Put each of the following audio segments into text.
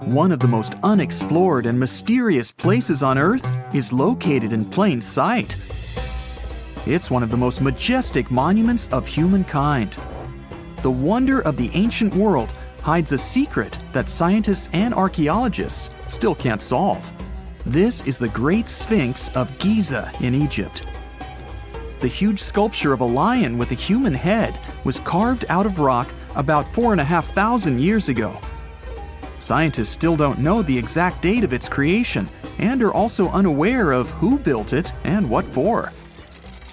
One of the most unexplored and mysterious places on Earth is located in plain sight. It's one of the most majestic monuments of humankind. The wonder of the ancient world hides a secret that scientists and archaeologists still can't solve. This is the Great Sphinx of Giza in Egypt. The huge sculpture of a lion with a human head was carved out of rock about 4,500 years ago. Scientists still don't know the exact date of its creation and are also unaware of who built it and what for.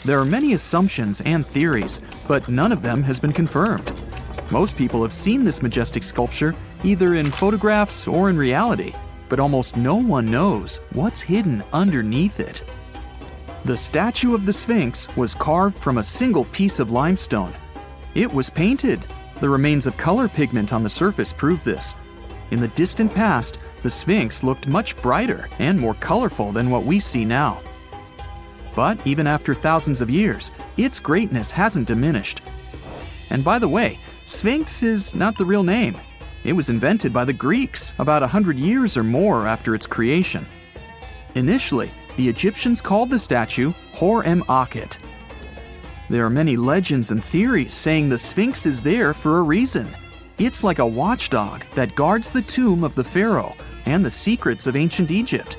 There are many assumptions and theories, but none of them has been confirmed. Most people have seen this majestic sculpture either in photographs or in reality, but almost no one knows what's hidden underneath it. The statue of the Sphinx was carved from a single piece of limestone. It was painted. The remains of color pigment on the surface prove this. In the distant past, the Sphinx looked much brighter and more colorful than what we see now. But even after thousands of years, its greatness hasn't diminished. And by the way, Sphinx is not the real name. It was invented by the Greeks about 100 years or more after its creation. Initially, the Egyptians called the statue Hor-em-Akhet. There are many legends and theories saying the Sphinx is there for a reason. It's like a watchdog that guards the tomb of the pharaoh and the secrets of ancient Egypt.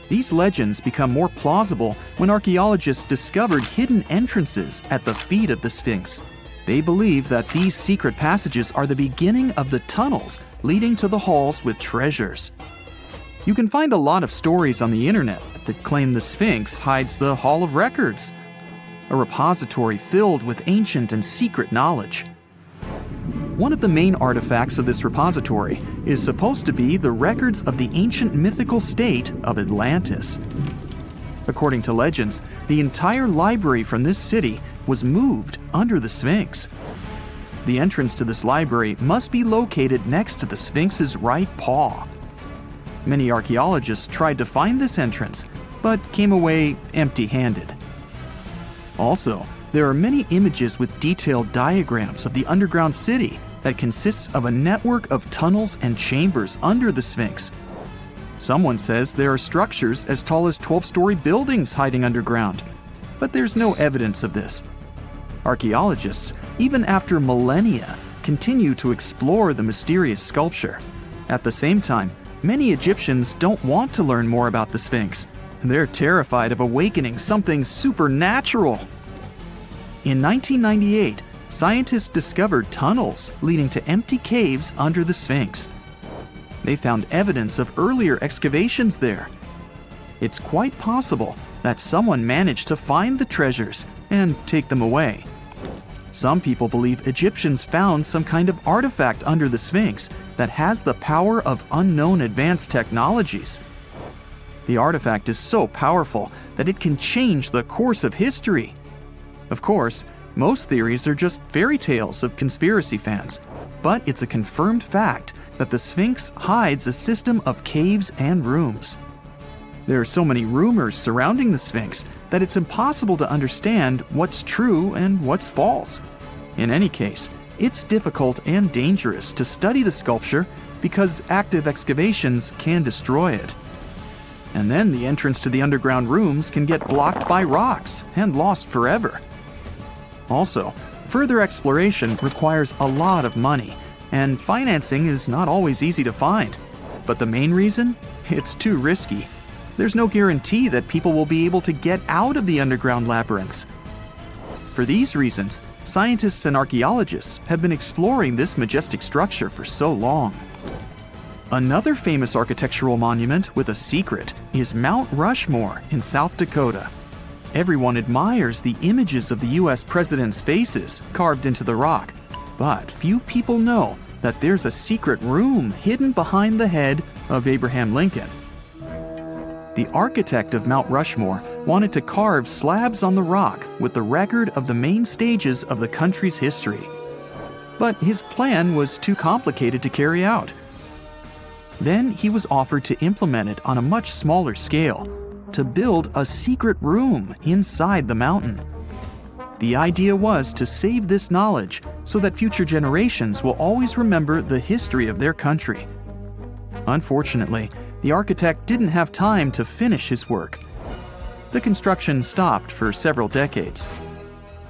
These legends become more plausible when archaeologists discovered hidden entrances at the feet of the Sphinx. They believe that these secret passages are the beginning of the tunnels leading to the halls with treasures. You can find a lot of stories on the internet that claim the Sphinx hides the Hall of Records, a repository filled with ancient and secret knowledge. One of the main artifacts of this repository is supposed to be the records of the ancient mythical state of Atlantis. According to legends, the entire library from this city was moved under the Sphinx. The entrance to this library must be located next to the Sphinx's right paw. Many archaeologists tried to find this entrance, but came away empty-handed. Also, there are many images with detailed diagrams of the underground city that consists of a network of tunnels and chambers under the Sphinx. Someone says there are structures as tall as 12-story buildings hiding underground, but there's no evidence of this. Archaeologists, even after millennia, continue to explore the mysterious sculpture. At the same time, many Egyptians don't want to learn more about the Sphinx. They're terrified of awakening something supernatural. In 1998, scientists discovered tunnels leading to empty caves under the Sphinx. They found evidence of earlier excavations there. It's quite possible that someone managed to find the treasures and take them away. Some people believe Egyptians found some kind of artifact under the Sphinx that has the power of unknown advanced technologies. The artifact is so powerful that it can change the course of history. Of course, most theories are just fairy tales of conspiracy fans, but it's a confirmed fact that the Sphinx hides a system of caves and rooms. There are so many rumors surrounding the Sphinx that it's impossible to understand what's true and what's false. In any case, it's difficult and dangerous to study the sculpture because active excavations can destroy it. And then the entrance to the underground rooms can get blocked by rocks and lost forever. Also, further exploration requires a lot of money, and financing is not always easy to find. But the main reason? It's too risky. There's no guarantee that people will be able to get out of the underground labyrinths. For these reasons, scientists and archaeologists have been exploring this majestic structure for so long. Another famous architectural monument with a secret is Mount Rushmore in South Dakota. Everyone admires the images of the US presidents' faces carved into the rock, but few people know that there's a secret room hidden behind the head of Abraham Lincoln. The architect of Mount Rushmore wanted to carve slabs on the rock with the record of the main stages of the country's history. But his plan was too complicated to carry out. Then he was offered to implement it on a much smaller scale, to build a secret room inside the mountain. The idea was to save this knowledge so that future generations will always remember the history of their country. Unfortunately, the architect didn't have time to finish his work. The construction stopped for several decades.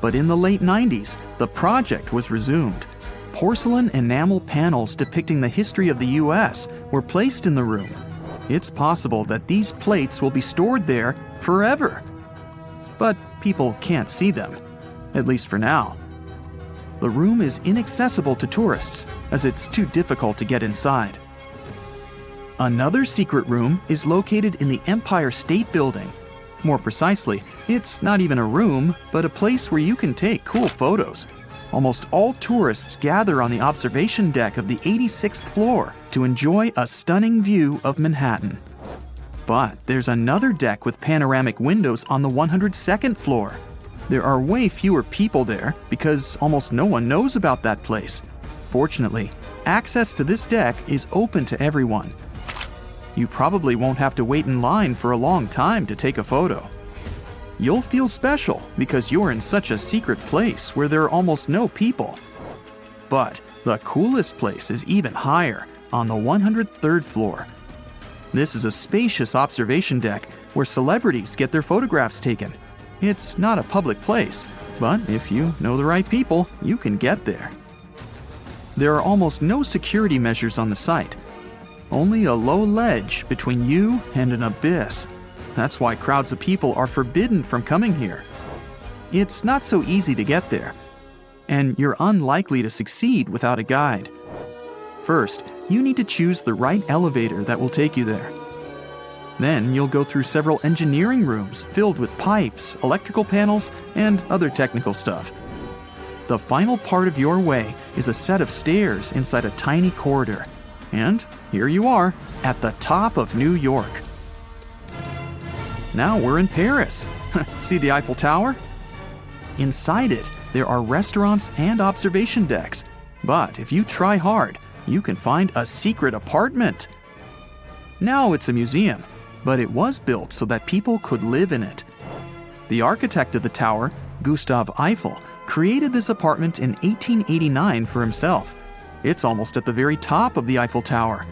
But in the late 90s, the project was resumed. Porcelain enamel panels depicting the history of the US were placed in the room. It's possible that these plates will be stored there forever. But people can't see them, at least for now. The room is inaccessible to tourists as it's too difficult to get inside. Another secret room is located in the Empire State Building. More precisely, it's not even a room, but a place where you can take cool photos. Almost all tourists gather on the observation deck of the 86th floor to enjoy a stunning view of Manhattan. But there's another deck with panoramic windows on the 102nd floor. There are way fewer people there because almost no one knows about that place. Fortunately, access to this deck is open to everyone. You probably won't have to wait in line for a long time to take a photo. You'll feel special because you're in such a secret place where there are almost no people. But the coolest place is even higher, on the 103rd floor. This is a spacious observation deck where celebrities get their photographs taken. It's not a public place, but if you know the right people, you can get there. There are almost no security measures on the site. Only a low ledge between you and an abyss. That's why crowds of people are forbidden from coming here. It's not so easy to get there, and you're unlikely to succeed without a guide. First, you need to choose the right elevator that will take you there. Then you'll go through several engineering rooms filled with pipes, electrical panels, and other technical stuff. The final part of your way is a set of stairs inside a tiny corridor. And here you are, at the top of New York. Now we're in Paris. See the Eiffel Tower? Inside it, there are restaurants and observation decks. But if you try hard, you can find a secret apartment. Now it's a museum, but it was built so that people could live in it. The architect of the tower, Gustav Eiffel, created this apartment in 1889 for himself. It's almost at the very top of the Eiffel Tower.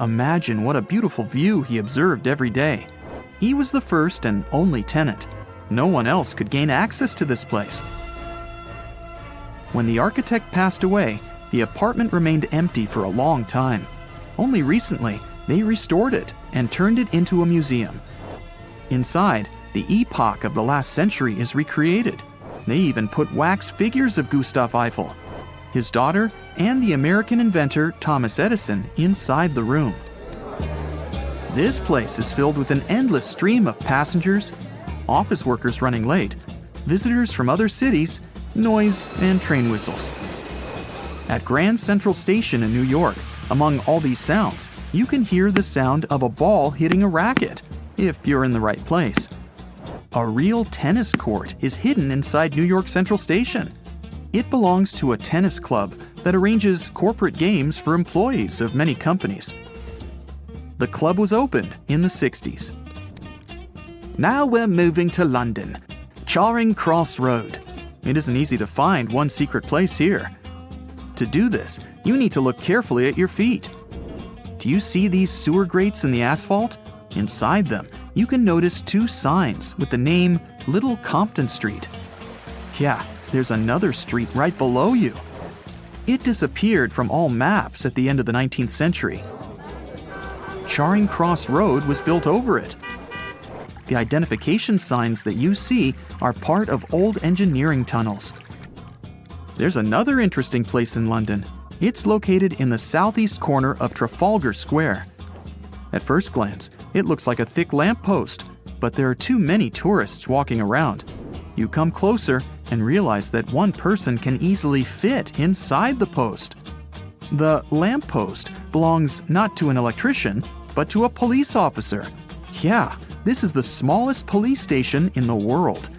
Imagine what a beautiful view he observed every day. He was the first and only tenant. No one else could gain access to this place. When the architect passed away, the apartment remained empty for a long time. Only recently, they restored it and turned it into a museum. Inside, the epoch of the last century is recreated. They even put wax figures of Gustav Eiffel, his daughter, and the American inventor Thomas Edison inside the room. This place is filled with an endless stream of passengers, office workers running late, visitors from other cities, noise, and train whistles. At Grand Central Station in New York, among all these sounds, you can hear the sound of a ball hitting a racket, if you're in the right place. A real tennis court is hidden inside New York Central Station. It belongs to a tennis club that arranges corporate games for employees of many companies. The club was opened in the 60s. Now we're moving to London, Charing Cross Road. It isn't easy to find one secret place here. To do this, you need to look carefully at your feet. Do you see these sewer grates in the asphalt? Inside them, you can notice two signs with the name Little Compton Street. Yeah, there's another street right below you. It disappeared from all maps at the end of the 19th century. Charing Cross Road was built over it. The identification signs that you see are part of old engineering tunnels. There's another interesting place in London. It's located in the southeast corner of Trafalgar Square. At first glance, it looks like a thick lamppost, but there are too many tourists walking around. You come closer and realize that one person can easily fit inside the post. The lamppost belongs not to an electrician, but to a police officer. Yeah, this is the smallest police station in the world.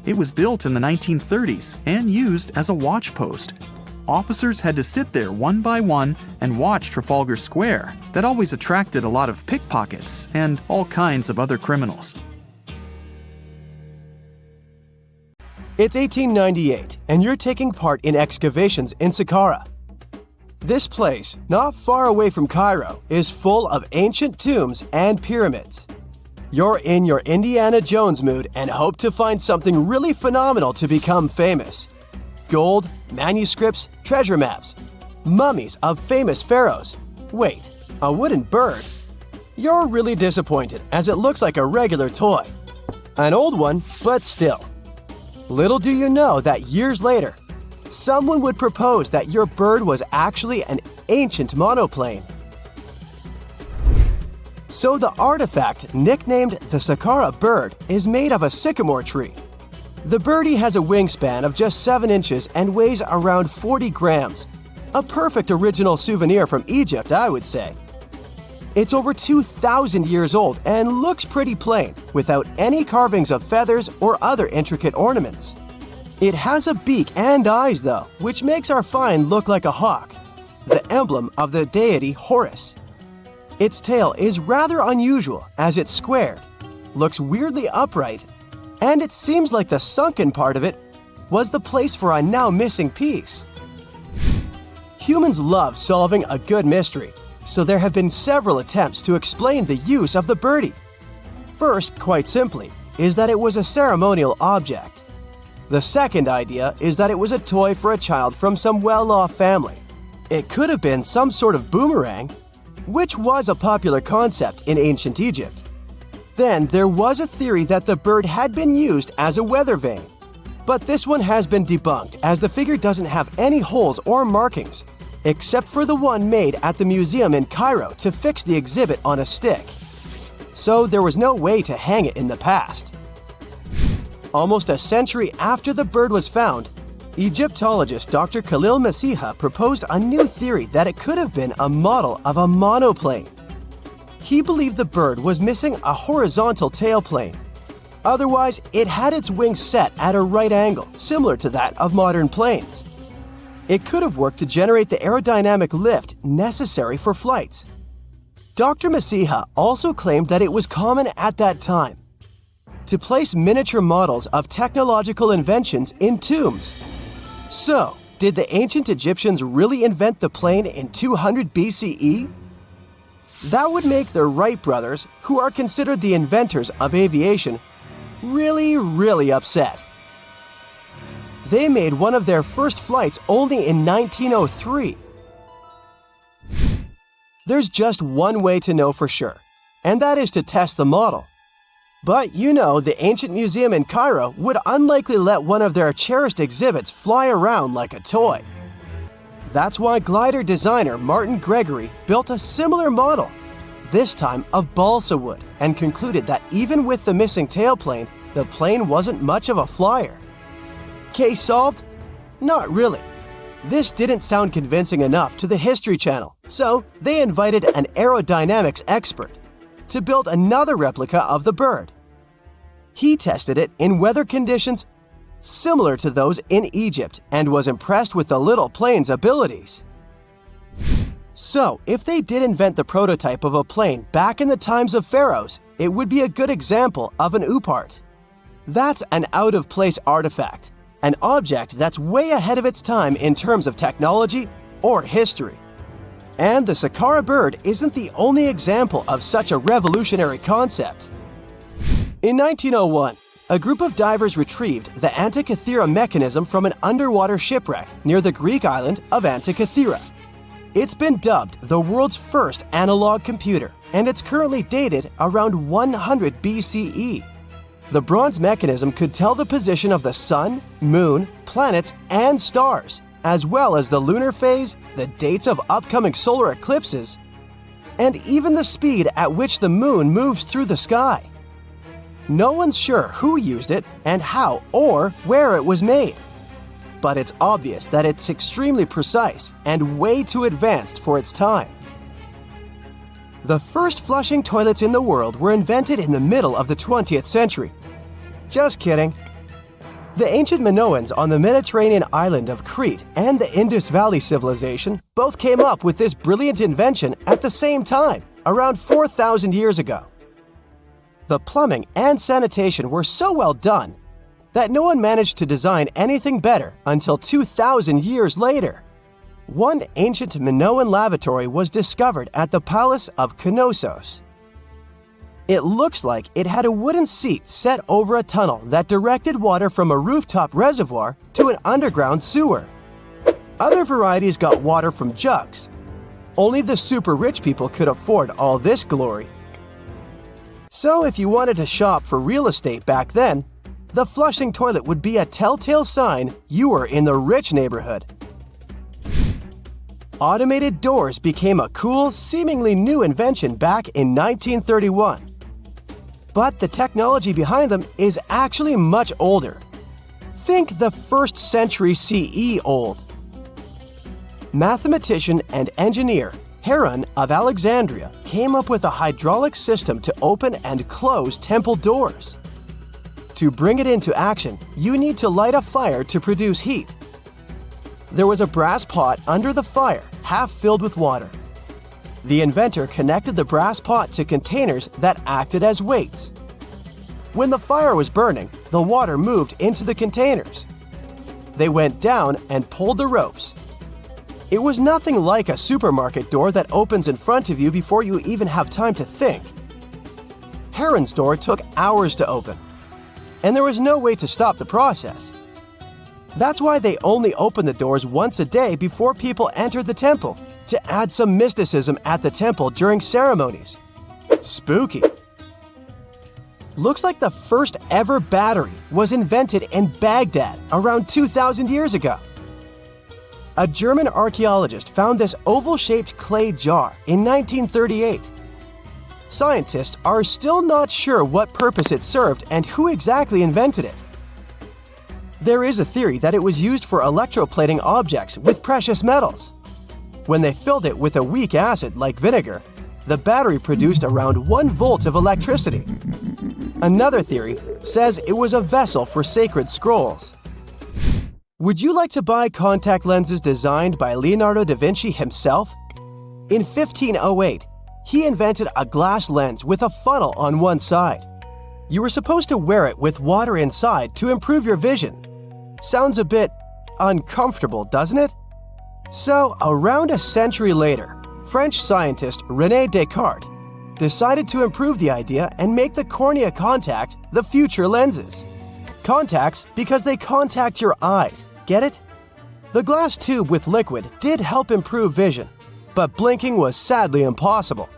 It was built in the 1930s and used as a watch post. Officers had to sit there one by one and watch Trafalgar Square. That always attracted a lot of pickpockets and all kinds of other criminals. It's 1898, and you're taking part in excavations in Saqqara. This place, not far away from Cairo, is full of ancient tombs and pyramids. You're in your Indiana Jones mood and hope to find something really phenomenal to become famous. Gold, manuscripts, treasure maps, mummies of famous pharaohs. Wait, a wooden bird? You're really disappointed as it looks like a regular toy. An old one, but still. Little do you know that years later, someone would propose that your bird was actually an ancient monoplane. So the artifact, nicknamed the Saqqara Bird, is made of a sycamore tree. The birdie has a wingspan of just 7 inches and weighs around 40 grams. A perfect original souvenir from Egypt, I would say. It's over 2,000 years old and looks pretty plain, without any carvings of feathers or other intricate ornaments. It has a beak and eyes though, which makes our find look like a hawk, the emblem of the deity Horus. Its tail is rather unusual as it's squared, looks weirdly upright, and it seems like the sunken part of it was the place for a now missing piece. Humans love solving a good mystery, so there have been several attempts to explain the use of the birdie. First, quite simply, is that it was a ceremonial object. The second idea is that it was a toy for a child from some well-off family. It could have been some sort of boomerang, which was a popular concept in ancient Egypt. Then there was a theory that the bird had been used as a weather vane, but this one has been debunked as the figure doesn't have any holes or markings, except for the one made at the museum in Cairo to fix the exhibit on a stick. So there was no way to hang it in the past. Almost a century after the bird was found, Egyptologist Dr. Khalil Masiha proposed a new theory that it could have been a model of a monoplane. He believed the bird was missing a horizontal tailplane. Otherwise, it had its wings set at a right angle, similar to that of modern planes. It could have worked to generate the aerodynamic lift necessary for flights. Dr. Masiha also claimed that it was common at that time to place miniature models of technological inventions in tombs. So, did the ancient Egyptians really invent the plane in 200 BCE? That would make the Wright brothers, who are considered the inventors of aviation, really upset. They made one of their first flights only in 1903. There's just one way to know for sure, and that is to test the model. But you know, the ancient museum in Cairo would unlikely let one of their cherished exhibits fly around like a toy. That's why glider designer Martin Gregory built a similar model, this time of balsa wood, and concluded that even with the missing tailplane, the plane wasn't much of a flyer. Case solved? Not really. This didn't sound convincing enough to the History Channel, so they invited an aerodynamics expert to build another replica of the bird. He tested it in weather conditions similar to those in Egypt and was impressed with the little plane's abilities. So, if they did invent the prototype of a plane back in the times of pharaohs, it would be a good example of an oupart. That's an out-of-place artifact, an object that's way ahead of its time in terms of technology or history. And the Saqqara Bird isn't the only example of such a revolutionary concept. In 1901, a group of divers retrieved the Antikythera mechanism from an underwater shipwreck near the Greek island of Antikythera. It's been dubbed the world's first analog computer, and it's currently dated around 100 BCE. The bronze mechanism could tell the position of the sun, moon, planets, and stars, as well as the lunar phase, the dates of upcoming solar eclipses, and even the speed at which the moon moves through the sky. No one's sure who used it and how or where it was made, but it's obvious that it's extremely precise and way too advanced for its time. The first flushing toilets in the world were invented in the middle of the 20th century. Just kidding. The ancient Minoans on the Mediterranean island of Crete and the Indus Valley civilization both came up with this brilliant invention at the same time, around 4,000 years ago. The plumbing and sanitation were so well done that no one managed to design anything better until 2,000 years later. One ancient Minoan lavatory was discovered at the Palace of Colossus. It looks like it had a wooden seat set over a tunnel that directed water from a rooftop reservoir to an underground sewer. Other varieties got water from jugs. Only the super rich people could afford all this glory. So if you wanted to shop for real estate back then, the flushing toilet would be a telltale sign you were in the rich neighborhood. Automated doors became a cool, seemingly new invention back in 1931. But the technology behind them is actually much older. Think the 1st century CE old. Mathematician and engineer Heron of Alexandria came up with a hydraulic system to open and close temple doors. To bring it into action, you need to light a fire to produce heat. There was a brass pot under the fire, half filled with water. The inventor connected the brass pot to containers that acted as weights. When the fire was burning, the water moved into the containers. They went down and pulled the ropes. It was nothing like a supermarket door that opens in front of you before you even have time to think. Heron's door took hours to open, and there was no way to stop the process. That's why they only opened the doors once a day before people entered the temple, to add some mysticism at the temple during ceremonies. Spooky. Looks like the first ever battery was invented in Baghdad around 2,000 years ago. A German archaeologist found this oval-shaped clay jar in 1938. Scientists are still not sure what purpose it served and who exactly invented it. There is a theory that it was used for electroplating objects with precious metals. When they filled it with a weak acid like vinegar, the battery produced around 1 volt of electricity. Another theory says it was a vessel for sacred scrolls. Would you like to buy contact lenses designed by Leonardo da Vinci himself? In 1508, he invented a glass lens with a funnel on one side. You were supposed to wear it with water inside to improve your vision. Sounds a bit uncomfortable, doesn't it? So, around a century later, French scientist René Descartes decided to improve the idea and make the cornea contact the future lenses. Contacts because they contact your eyes, get it? The glass tube with liquid did help improve vision, but blinking was sadly impossible.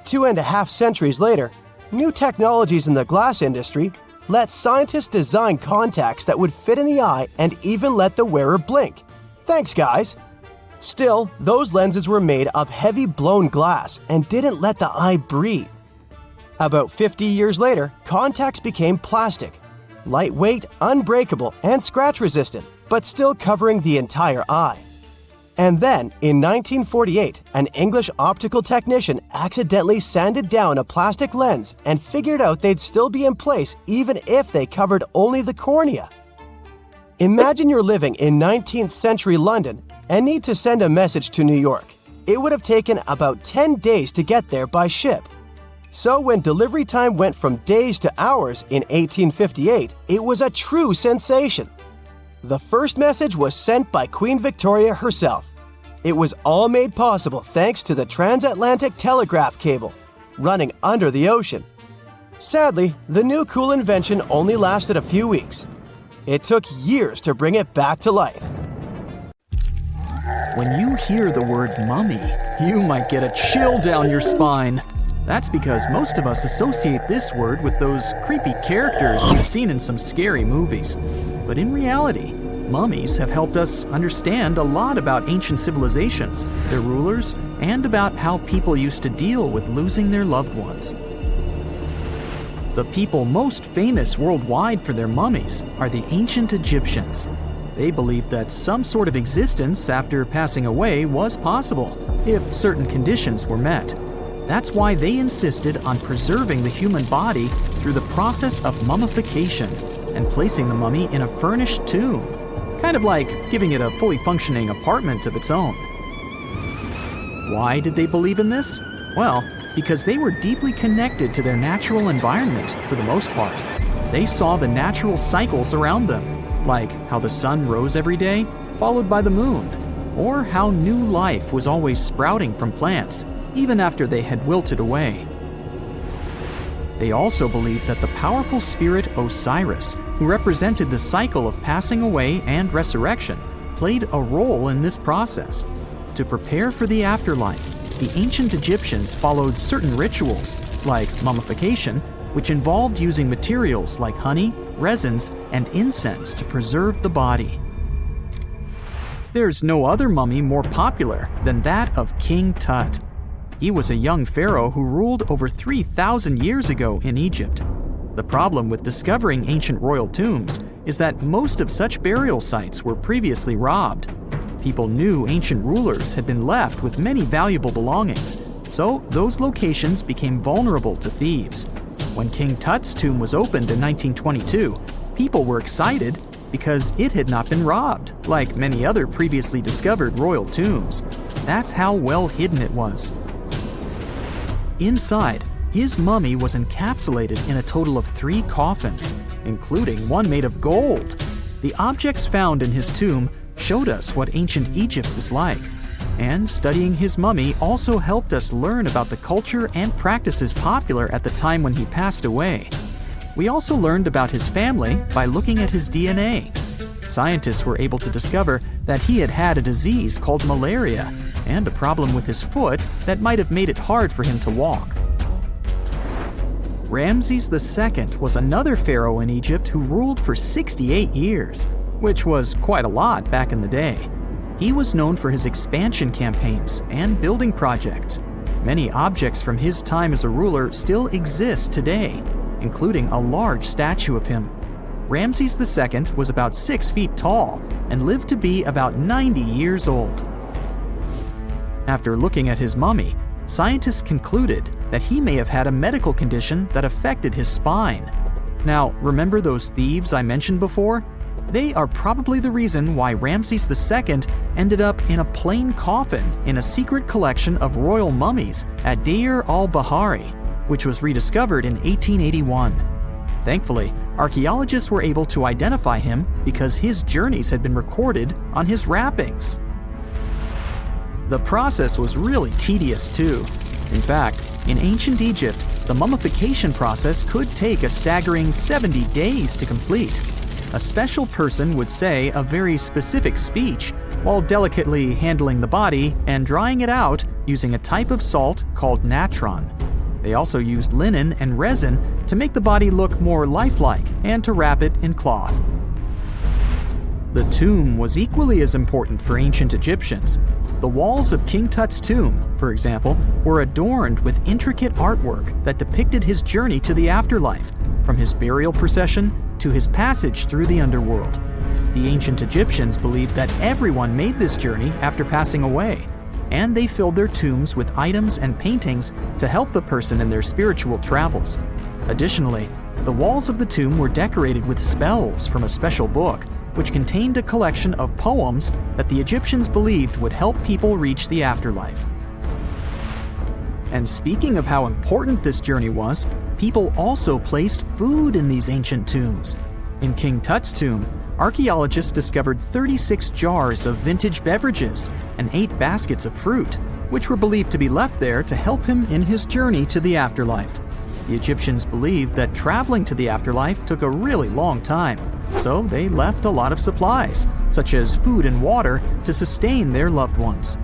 2.5 centuries later, new technologies in the glass industry let scientists design contacts that would fit in the eye and even let the wearer blink. Thanks, guys! Still, those lenses were made of heavy blown glass and didn't let the eye breathe. About 50 years later, contacts became plastic. Lightweight, unbreakable, and scratch-resistant, but still covering the entire eye. And then, in 1948, an English optical technician accidentally sanded down a plastic lens and figured out they'd still be in place even if they covered only the cornea. Imagine you're living in 19th century London and need to send a message to New York. It would have taken about 10 days to get there by ship. So when delivery time went from days to hours in 1858, it was a true sensation. The first message was sent by Queen Victoria herself. It was all made possible thanks to the transatlantic telegraph cable, running under the ocean. Sadly, the new cool invention only lasted a few weeks. It took years to bring it back to life. When you hear the word mummy, you might get a chill down your spine. That's because most of us associate this word with those creepy characters we've seen in some scary movies. But in reality, mummies have helped us understand a lot about ancient civilizations, their rulers, and about how people used to deal with losing their loved ones. The people most famous worldwide for their mummies are the ancient Egyptians. They believed that some sort of existence after passing away was possible, if certain conditions were met. That's why they insisted on preserving the human body through the process of mummification and placing the mummy in a furnished tomb, kind of like giving it a fully functioning apartment of its own. Why did they believe in this? Well, because they were deeply connected to their natural environment for the most part. They saw the natural cycles around them, like how the sun rose every day, followed by the moon, or how new life was always sprouting from plants, even after they had wilted away. They also believed that the powerful spirit Osiris, who represented the cycle of passing away and resurrection, played a role in this process. To prepare for the afterlife, the ancient Egyptians followed certain rituals, like mummification, which involved using materials like honey, resins, and incense to preserve the body. There's no other mummy more popular than that of King Tut. He was a young pharaoh who ruled over 3,000 years ago in Egypt. The problem with discovering ancient royal tombs is that most of such burial sites were previously robbed. People knew ancient rulers had been left with many valuable belongings, so those locations became vulnerable to thieves. When King Tut's tomb was opened in 1922, people were excited because it had not been robbed, like many other previously discovered royal tombs. That's how well hidden it was. Inside, his mummy was encapsulated in a total of 3 coffins, including one made of gold. The objects found in his tomb showed us what ancient Egypt was like, and studying his mummy also helped us learn about the culture and practices popular at the time when he passed away. We also learned about his family by looking at his DNA. Scientists were able to discover that he had had a disease called malaria and a problem with his foot that might have made it hard for him to walk. Ramses II was another pharaoh in Egypt who ruled for 68 years, which was quite a lot back in the day. He was known for his expansion campaigns and building projects. Many objects from his time as a ruler still exist today, including a large statue of him. Ramses II was about 6 feet tall and lived to be about 90 years old. After looking at his mummy, scientists concluded that he may have had a medical condition that affected his spine. Now, remember those thieves I mentioned before? They are probably the reason why Ramses II ended up in a plain coffin in a secret collection of royal mummies at Deir al-Bahari, which was rediscovered in 1881. Thankfully, archaeologists were able to identify him because his journeys had been recorded on his wrappings. The process was really tedious too. In fact, in ancient Egypt, the mummification process could take a staggering 70 days to complete. A special person would say a very specific speech while delicately handling the body and drying it out using a type of salt called natron. They also used linen and resin to make the body look more lifelike and to wrap it in cloth. The tomb was equally as important for ancient Egyptians. The walls of King Tut's tomb, for example, were adorned with intricate artwork that depicted his journey to the afterlife, from his burial procession to his passage through the underworld. The ancient Egyptians believed that everyone made this journey after passing away, and they filled their tombs with items and paintings to help the person in their spiritual travels. Additionally, the walls of the tomb were decorated with spells from a special book, which contained a collection of poems that the Egyptians believed would help people reach the afterlife. And speaking of how important this journey was, people also placed food in these ancient tombs. In King Tut's tomb, archaeologists discovered 36 jars of vintage beverages and 8 baskets of fruit, which were believed to be left there to help him in his journey to the afterlife. The Egyptians believed that traveling to the afterlife took a really long time, so they left a lot of supplies, such as food and water, to sustain their loved ones.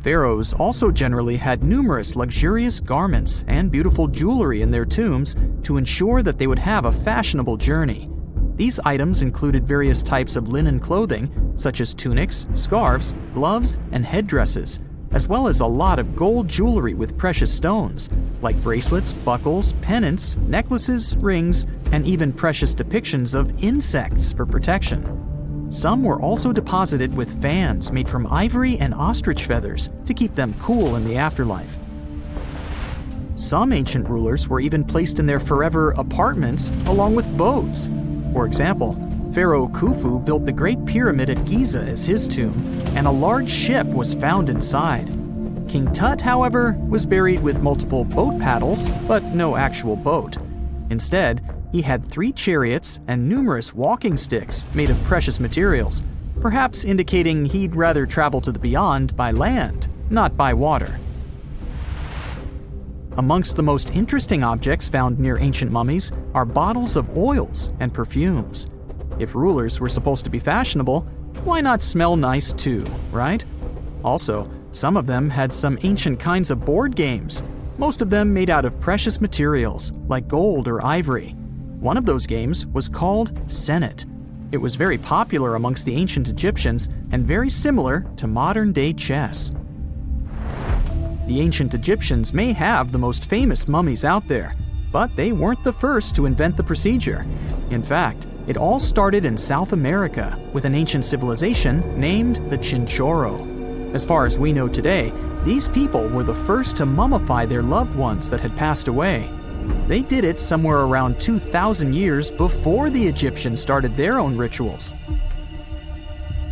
Pharaohs also generally had numerous luxurious garments and beautiful jewelry in their tombs to ensure that they would have a fashionable journey. These items included various types of linen clothing, such as tunics, scarves, gloves, and headdresses, as well as a lot of gold jewelry with precious stones, like bracelets, buckles, pendants, necklaces, rings, and even precious depictions of insects for protection. Some were also deposited with fans made from ivory and ostrich feathers to keep them cool in the afterlife. Some ancient rulers were even placed in their forever apartments along with boats. For example, Pharaoh Khufu built the Great Pyramid at Giza as his tomb, and a large ship was found inside. King Tut, however, was buried with multiple boat paddles, but no actual boat. Instead, he had 3 chariots and numerous walking sticks made of precious materials, perhaps indicating he'd rather travel to the beyond by land, not by water. Amongst the most interesting objects found near ancient mummies are bottles of oils and perfumes. If rulers were supposed to be fashionable, why not smell nice too, right? Also, some of them had some ancient kinds of board games, most of them made out of precious materials like gold or ivory. One of those games was called Senet. It was very popular amongst the ancient Egyptians and very similar to modern-day chess. The ancient Egyptians may have the most famous mummies out there, but they weren't the first to invent the procedure. In fact, it all started in South America with an ancient civilization named the Chinchorro. As far as we know today, these people were the first to mummify their loved ones that had passed away. They did it somewhere around 2,000 years before the Egyptians started their own rituals.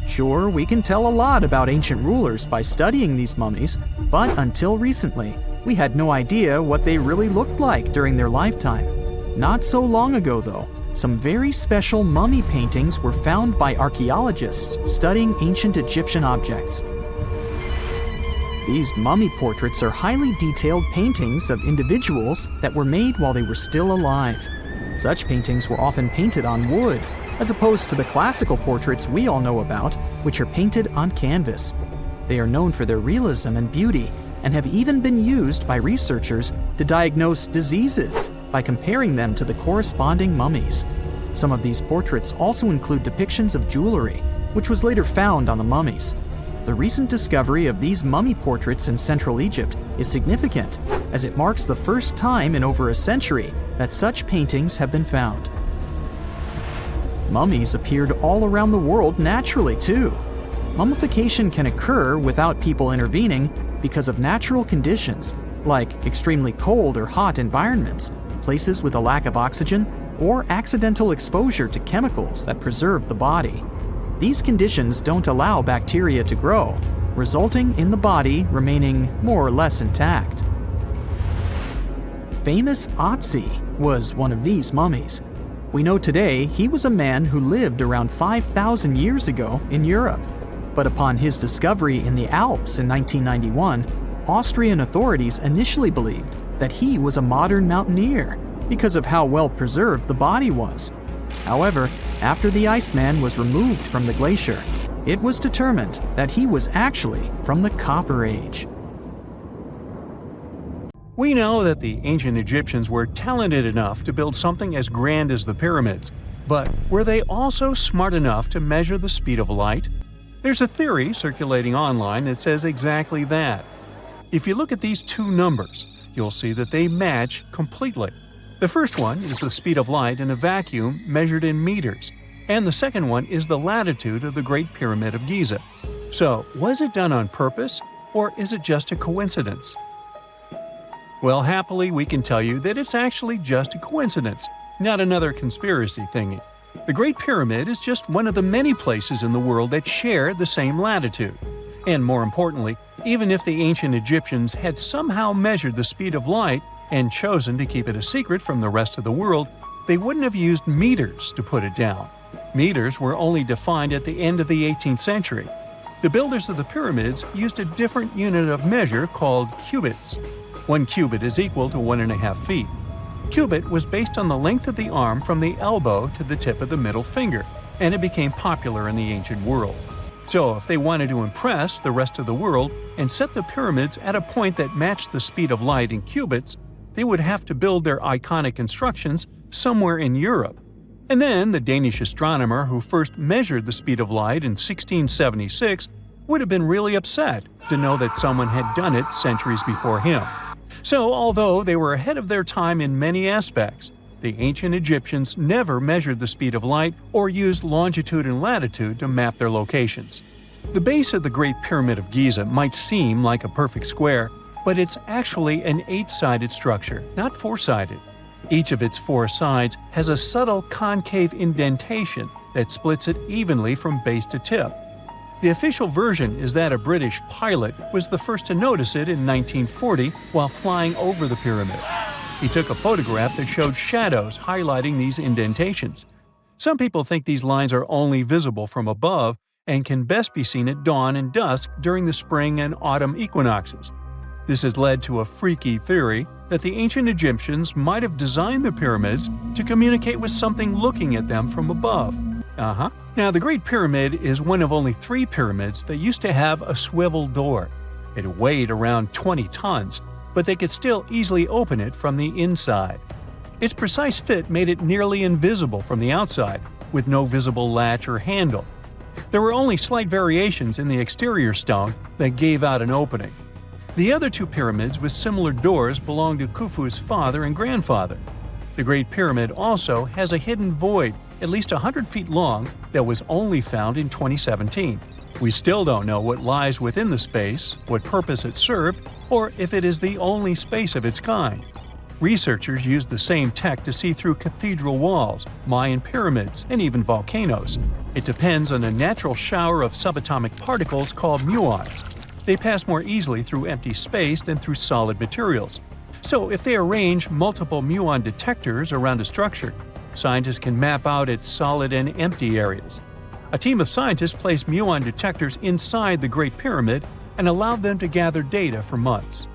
Sure, we can tell a lot about ancient rulers by studying these mummies, but until recently, we had no idea what they really looked like during their lifetime. Not so long ago, though, some very special mummy paintings were found by archaeologists studying ancient Egyptian objects. These mummy portraits are highly detailed paintings of individuals that were made while they were still alive. Such paintings were often painted on wood, as opposed to the classical portraits we all know about, which are painted on canvas. They are known for their realism and beauty, and have even been used by researchers to diagnose diseases by comparing them to the corresponding mummies. Some of these portraits also include depictions of jewelry, which was later found on the mummies. The recent discovery of these mummy portraits in Central Egypt is significant, as it marks the first time in over a century that such paintings have been found. Mummies appeared all around the world naturally, too. Mummification can occur without people intervening because of natural conditions, like extremely cold or hot environments, places with a lack of oxygen, or accidental exposure to chemicals that preserve the body. These conditions don't allow bacteria to grow, resulting in the body remaining more or less intact. Famous Otzi was one of these mummies. We know today he was a man who lived around 5,000 years ago in Europe. But upon his discovery in the Alps in 1991, Austrian authorities initially believed that he was a modern mountaineer because of how well preserved the body was. However, after the Iceman was removed from the glacier, it was determined that he was actually from the Copper Age. We know that the ancient Egyptians were talented enough to build something as grand as the pyramids, but were they also smart enough to measure the speed of light? There's a theory circulating online that says exactly that. If you look at these two numbers, you'll see that they match completely. The first one is the speed of light in a vacuum measured in meters, and the second one is the latitude of the Great Pyramid of Giza. So, was it done on purpose, or is it just a coincidence? Well, happily, we can tell you that it's actually just a coincidence, not another conspiracy thingy. The Great Pyramid is just one of the many places in the world that share the same latitude. And more importantly, even if the ancient Egyptians had somehow measured the speed of light and chosen to keep it a secret from the rest of the world, they wouldn't have used meters to put it down. Meters were only defined at the end of the 18th century. The builders of the pyramids used a different unit of measure called cubits. 1 cubit is equal to 1.5 feet. Cubit was based on the length of the arm from the elbow to the tip of the middle finger, and it became popular in the ancient world. So if they wanted to impress the rest of the world and set the pyramids at a point that matched the speed of light in cubits, they would have to build their iconic constructions somewhere in Europe. And then the Danish astronomer who first measured the speed of light in 1676 would have been really upset to know that someone had done it centuries before him. So, although they were ahead of their time in many aspects, the ancient Egyptians never measured the speed of light or used longitude and latitude to map their locations. The base of the Great Pyramid of Giza might seem like a perfect square, but it's actually an 8-sided structure, not 4-sided. Each of its 4 sides has a subtle concave indentation that splits it evenly from base to tip. The official version is that a British pilot was the first to notice it in 1940 while flying over the pyramid. He took a photograph that showed shadows highlighting these indentations. Some people think these lines are only visible from above, and can best be seen at dawn and dusk during the spring and autumn equinoxes. This has led to a freaky theory that the ancient Egyptians might have designed the pyramids to communicate with something looking at them from above. Now, the Great Pyramid is one of only 3 pyramids that used to have a swivel door. It weighed around 20 tons, but they could still easily open it from the inside. Its precise fit made it nearly invisible from the outside, with no visible latch or handle. There were only slight variations in the exterior stone that gave out an opening. The other 2 pyramids with similar doors belonged to Khufu's father and grandfather. The Great Pyramid also has a hidden void at least 100 feet long that was only found in 2017. We still don't know what lies within the space, what purpose it served, or if it is the only space of its kind. Researchers used the same tech to see through cathedral walls, Mayan pyramids, and even volcanoes. It depends on a natural shower of subatomic particles called muons. They pass more easily through empty space than through solid materials. So if they arrange multiple muon detectors around a structure, scientists can map out its solid and empty areas. A team of scientists placed muon detectors inside the Great Pyramid and allowed them to gather data for months.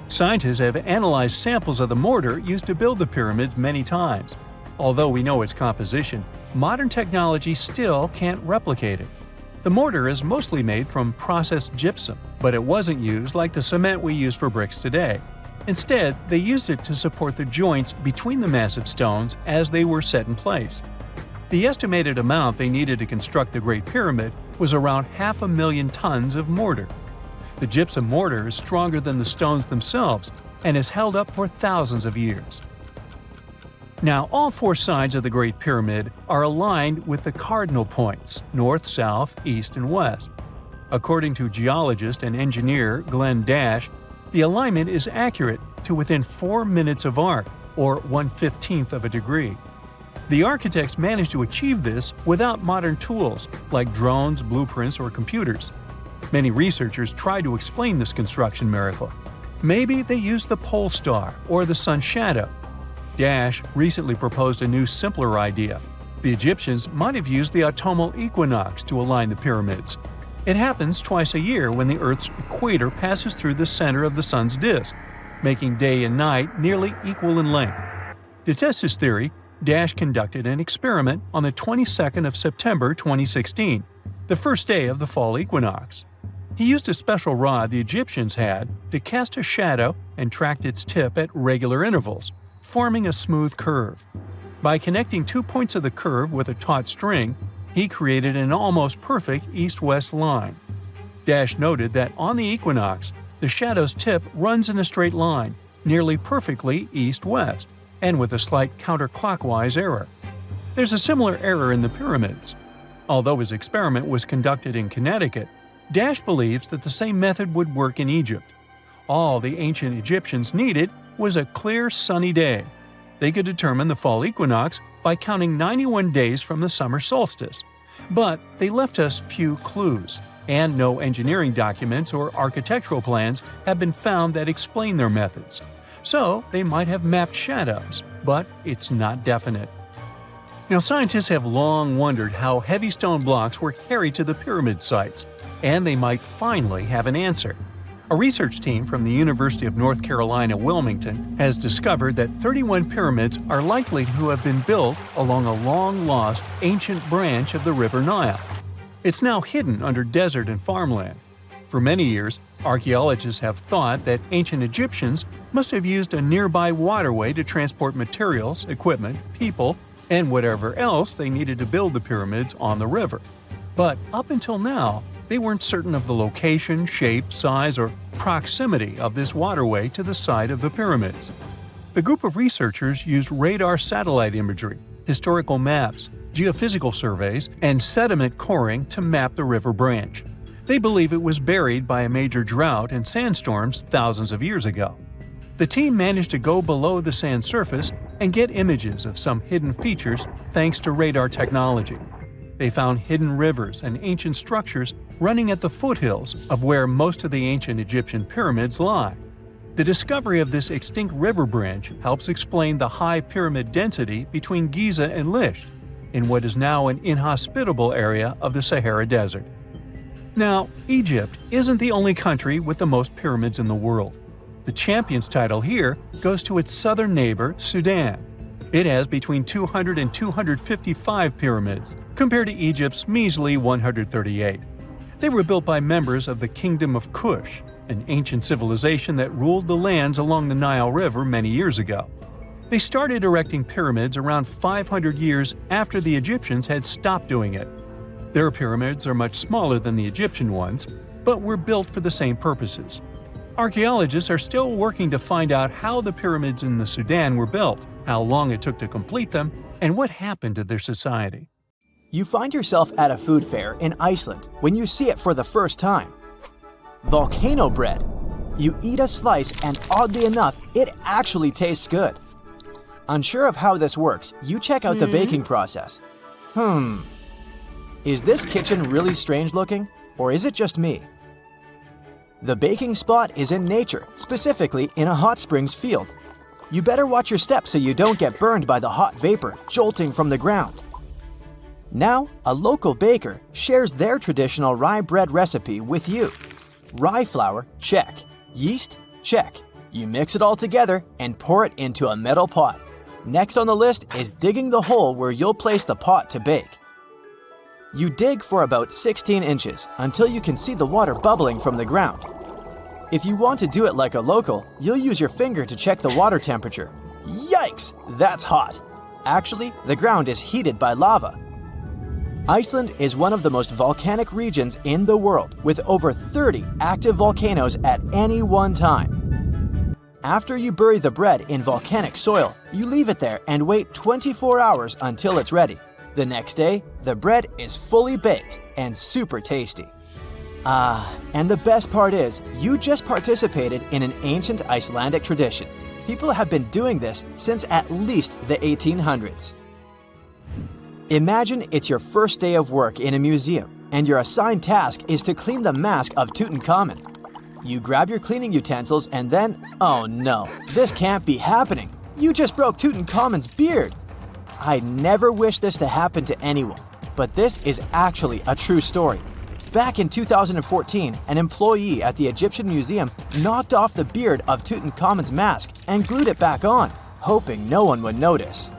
Scientists have analyzed samples of the mortar used to build the pyramids many times. Although we know its composition, modern technology still can't replicate it. The mortar is mostly made from processed gypsum, but it wasn't used like the cement we use for bricks today. Instead, they used it to support the joints between the massive stones as they were set in place. The estimated amount they needed to construct the Great Pyramid was around 500,000 tons of mortar. The gypsum mortar is stronger than the stones themselves and has held up for thousands of years. Now, all 4 sides of the Great Pyramid are aligned with the cardinal points – north, south, east, and west. According to geologist and engineer Glenn Dash, the alignment is accurate to within 4 minutes of arc, or 1/15th of a degree. The architects managed to achieve this without modern tools like drones, blueprints, or computers. Many researchers try to explain this construction miracle. Maybe they used the pole star or the sun's shadow. Dash recently proposed a new, simpler idea. The Egyptians might have used the autumnal equinox to align the pyramids. It happens twice a year when the Earth's equator passes through the center of the sun's disk, making day and night nearly equal in length. To test his theory, Dash conducted an experiment on the 22nd of September 2016, the first day of the fall equinox. He used a special rod the Egyptians had to cast a shadow and tracked its tip at regular intervals, forming a smooth curve. By connecting 2 points of the curve with a taut string, he created an almost perfect east-west line. Dash noted that on the equinox, the shadow's tip runs in a straight line, nearly perfectly east-west, and with a slight counterclockwise error. There's a similar error in the pyramids. Although his experiment was conducted in Connecticut, Dash believes that the same method would work in Egypt. All the ancient Egyptians needed was a clear, sunny day. They could determine the fall equinox by counting 91 days from the summer solstice. But they left us few clues, and no engineering documents or architectural plans have been found that explain their methods. So they might have mapped shadows, but it's not definite. Now, scientists have long wondered how heavy stone blocks were carried to the pyramid sites, and they might finally have an answer. A research team from the University of North Carolina, Wilmington, has discovered that 31 pyramids are likely to have been built along a long-lost ancient branch of the River Nile. It's now hidden under desert and farmland. For many years, archaeologists have thought that ancient Egyptians must have used a nearby waterway to transport materials, equipment, people, and whatever else they needed to build the pyramids on the river. But up until now, they weren't certain of the location, shape, size, or proximity of this waterway to the site of the pyramids. The group of researchers used radar satellite imagery, historical maps, geophysical surveys, and sediment coring to map the river branch. They believe it was buried by a major drought and sandstorms thousands of years ago. The team managed to go below the sand surface and get images of some hidden features thanks to radar technology. They found hidden rivers and ancient structures running at the foothills of where most of the ancient Egyptian pyramids lie. The discovery of this extinct river branch helps explain the high pyramid density between Giza and Licht. in what is now an inhospitable area of the Sahara Desert. Now, Egypt isn't the only country with the most pyramids in the world. The champion's title here goes to its southern neighbor, Sudan. It has between 200 and 255 pyramids, compared to Egypt's measly 138. They were built by members of the Kingdom of Kush, an ancient civilization that ruled the lands along the Nile River many years ago. They started erecting pyramids around 500 years after the Egyptians had stopped doing it. Their pyramids are much smaller than the Egyptian ones, but were built for the same purposes. Archaeologists are still working to find out how the pyramids in the Sudan were built, how long it took to complete them, and what happened to their society. You find yourself at a food fair in Iceland when you see it for the first time. Volcano bread. You eat a slice and oddly enough, it actually tastes good. Unsure of how this works, you check out the baking process. Is this kitchen really strange looking, or is it just me? The baking spot is in nature, specifically in a hot springs field. You better watch your steps so you don't get burned by the hot vapor jolting from the ground. Now, a local baker shares their traditional rye bread recipe with you. Rye flour, check. Yeast, check. You mix it all together and pour it into a metal pot. Next on the list is digging the hole where you'll place the pot to bake. You dig for about 16 inches until you can see the water bubbling from the ground. If you want to do it like a local, you'll use your finger to check the water temperature. Yikes, that's hot. Actually, the ground is heated by lava. Iceland is one of the most volcanic regions in the world, with over 30 active volcanoes at any one time. After you bury the bread in volcanic soil, you leave it there and wait 24 hours until it's ready. The next day, the bread is fully baked and super tasty. And the best part is, you just participated in an ancient Icelandic tradition. People have been doing this since at least the 1800s. Imagine it's your first day of work in a museum, and your assigned task is to clean the mask of Tutankhamun. You grab your cleaning utensils and then, oh no, this can't be happening. You just broke Tutankhamun's beard. I never wish this to happen to anyone, but this is actually a true story. Back in 2014, an employee at the Egyptian Museum knocked off the beard of Tutankhamun's mask and glued it back on, hoping no one would notice.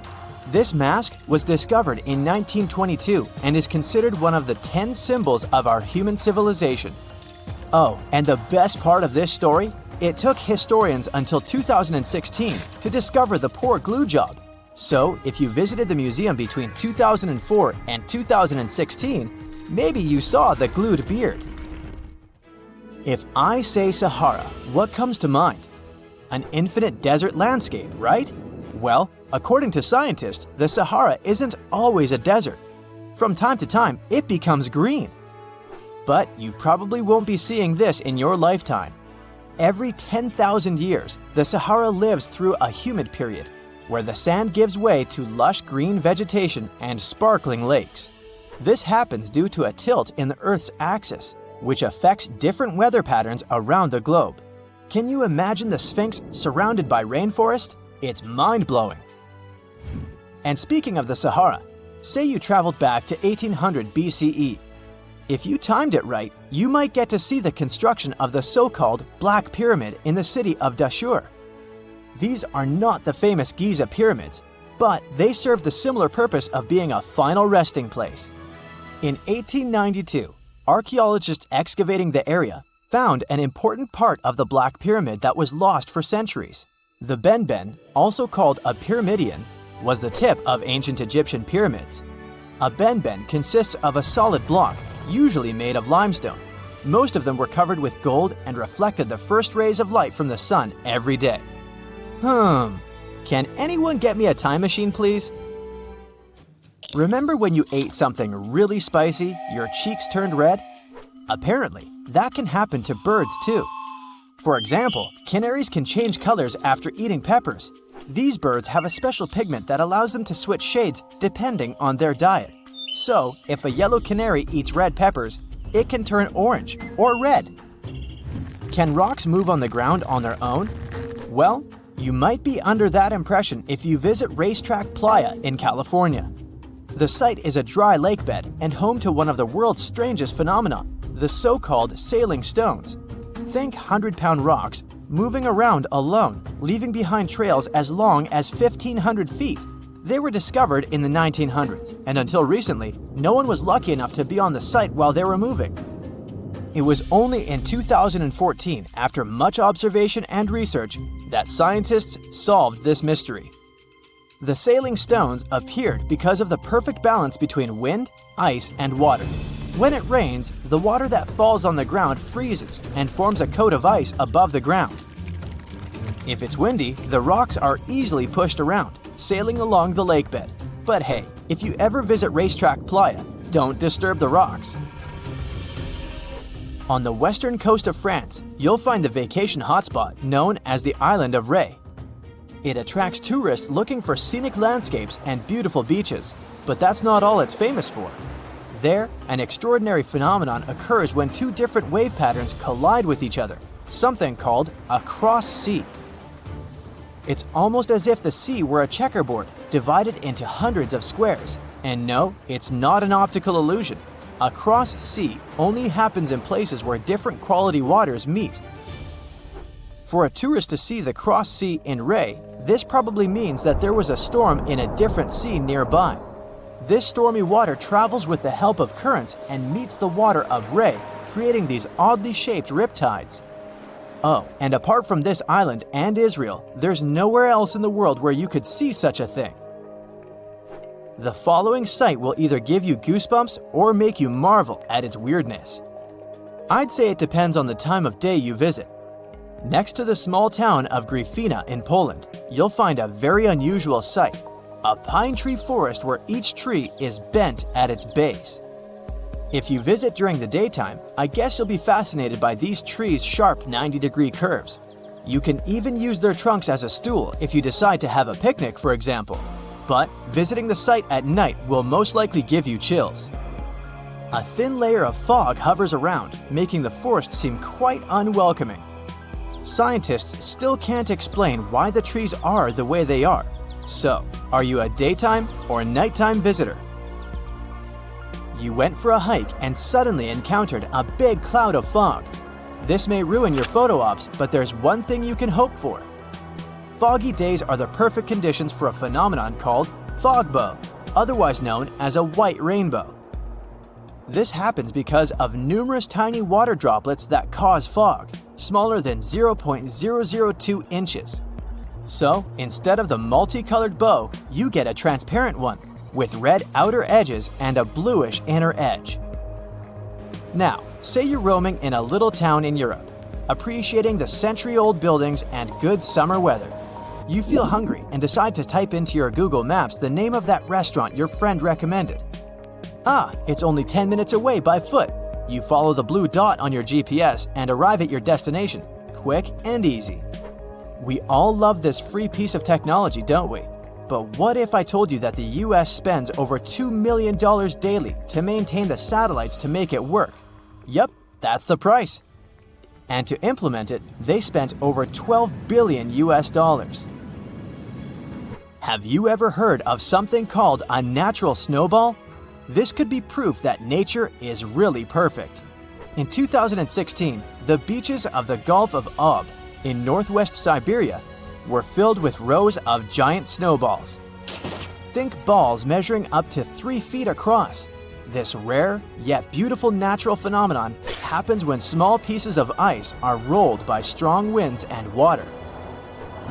This mask was discovered in 1922 and is considered one of the 10 symbols of our human civilization. Oh, and the best part of this story? It took historians until 2016 to discover the poor glue job. So, if you visited the museum between 2004 and 2016, maybe you saw the glued beard. If I say Sahara, what comes to mind? An infinite desert landscape, right? Well, according to scientists, the Sahara isn't always a desert. From time to time, it becomes green. But you probably won't be seeing this in your lifetime. Every 10,000 years, the Sahara lives through a humid period, where the sand gives way to lush green vegetation and sparkling lakes. This happens due to a tilt in the Earth's axis, which affects different weather patterns around the globe. Can you imagine the Sphinx surrounded by rainforest? It's mind-blowing. And speaking of the Sahara, say you traveled back to 1800 BCE. If you timed it right, you might get to see the construction of the so-called Black Pyramid in the city of Dashur. These are not the famous Giza pyramids, but they serve the similar purpose of being a final resting place. In 1892, archaeologists excavating the area found an important part of the Black Pyramid that was lost for centuries. The benben, also called a pyramidion, was the tip of ancient Egyptian pyramids. A benben consists of a solid block, usually made of limestone. Most of them were covered with gold and reflected the first rays of light from the sun every day. Can anyone get me a time machine, please? Remember when you ate something really spicy, your cheeks turned red? Apparently, that can happen to birds too. For example, canaries can change colors after eating peppers. These birds have a special pigment that allows them to switch shades depending on their diet. So, if a yellow canary eats red peppers, it can turn orange or red. Can rocks move on the ground on their own? Well, you might be under that impression if you visit Racetrack Playa in California. The site is a dry lakebed and home to one of the world's strangest phenomena, the so-called sailing stones. Think 100-pound rocks moving around alone, leaving behind trails as long as 1,500 feet. They were discovered in the 1900s, and until recently, no one was lucky enough to be on the site while they were moving. It was only in 2014, after much observation and research, that scientists solved this mystery. The sailing stones appeared because of the perfect balance between wind, ice, and water. When it rains, the water that falls on the ground freezes and forms a coat of ice above the ground. If it's windy, the rocks are easily pushed around, sailing along the lakebed. But hey, if you ever visit Racetrack Playa, don't disturb the rocks. On the western coast of France, you'll find the vacation hotspot known as the island of Ré. It attracts tourists looking for scenic landscapes and beautiful beaches, but that's not all it's famous for. There, an extraordinary phenomenon occurs when two different wave patterns collide with each other, something called a cross sea. It's almost as if the sea were a checkerboard, divided into hundreds of squares. And no, it's not an optical illusion. A cross sea only happens in places where different quality waters meet. For a tourist to see the cross sea in Ré, this probably means that there was a storm in a different sea nearby. This stormy water travels with the help of currents and meets the water of Ré, creating these oddly shaped riptides. Oh, and apart from this island and Israel, there's nowhere else in the world where you could see such a thing. The following sight will either give you goosebumps or make you marvel at its weirdness. I'd say it depends on the time of day you visit. Next to the small town of Gryfina in Poland, you'll find a very unusual sight, a pine tree forest where each tree is bent at its base. If you visit during the daytime, I guess you'll be fascinated by these trees' sharp 90-degree curves. You can even use their trunks as a stool if you decide to have a picnic, for example. But visiting the site at night will most likely give you chills. A thin layer of fog hovers around, making the forest seem quite unwelcoming. Scientists still can't explain why the trees are the way they are. So, are you a daytime or nighttime visitor? You went for a hike and suddenly encountered a big cloud of fog. This may ruin your photo ops, but there's one thing you can hope for. Foggy days are the perfect conditions for a phenomenon called fog bow, otherwise known as a white rainbow. This happens because of numerous tiny water droplets that cause fog, smaller than 0.002 inches. So, instead of the multicolored bow, you get a transparent one, with red outer edges and a bluish inner edge. Now, say you're roaming in a little town in Europe, appreciating the century-old buildings and good summer weather. You feel hungry and decide to type into your Google Maps the name of that restaurant your friend recommended. Ah, it's only 10 minutes away by foot. You follow the blue dot on your GPS and arrive at your destination, quick and easy. We all love this free piece of technology, don't we? But what if I told you that the US spends over $2 million daily to maintain the satellites to make it work? Yep, that's the price. And to implement it, they spent over $12 billion US. Have you ever heard of something called a natural snowball? This could be proof that nature is really perfect. In 2016, the beaches of the Gulf of Ob in northwest Siberia were filled with rows of giant snowballs. Think balls measuring up to 3 feet across. This rare, yet beautiful natural phenomenon happens when small pieces of ice are rolled by strong winds and water.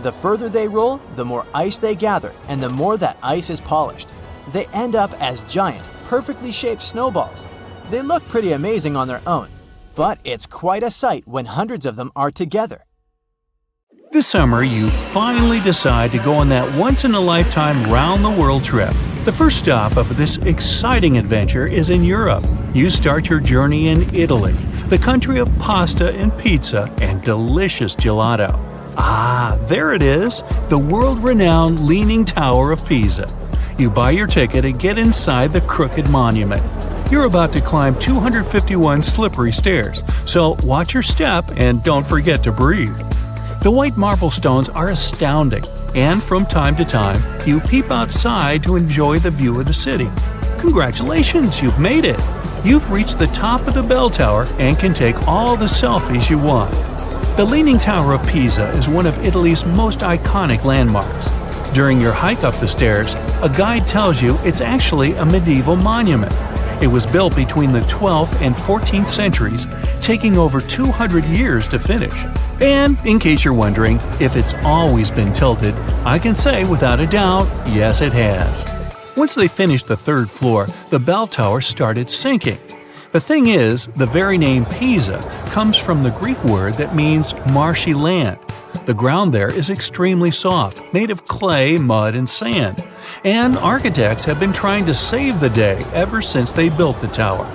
The further they roll, the more ice they gather, and the more that ice is polished. They end up as giant, perfectly shaped snowballs. They look pretty amazing on their own, but it's quite a sight when hundreds of them are together. This summer, you finally decide to go on that once-in-a-lifetime round-the-world trip. The first stop of this exciting adventure is in Europe. You start your journey in Italy, the country of pasta and pizza and delicious gelato. Ah, there it is, the world-renowned Leaning Tower of Pisa. You buy your ticket and get inside the crooked monument. You're about to climb 251 slippery stairs, so watch your step and don't forget to breathe. The white marble stones are astounding, and from time to time, you peep outside to enjoy the view of the city. Congratulations, you've made it! You've reached the top of the bell tower and can take all the selfies you want. The Leaning Tower of Pisa is one of Italy's most iconic landmarks. During your hike up the stairs, a guide tells you it's actually a medieval monument. It was built between the 12th and 14th centuries, taking over 200 years to finish. And in case you're wondering if it's always been tilted, I can say without a doubt, yes it has. Once they finished the third floor, the bell tower started sinking. The thing is, the very name Pisa comes from the Greek word that means marshy land. The ground there is extremely soft, made of clay, mud, and sand. And architects have been trying to save the day ever since they built the tower.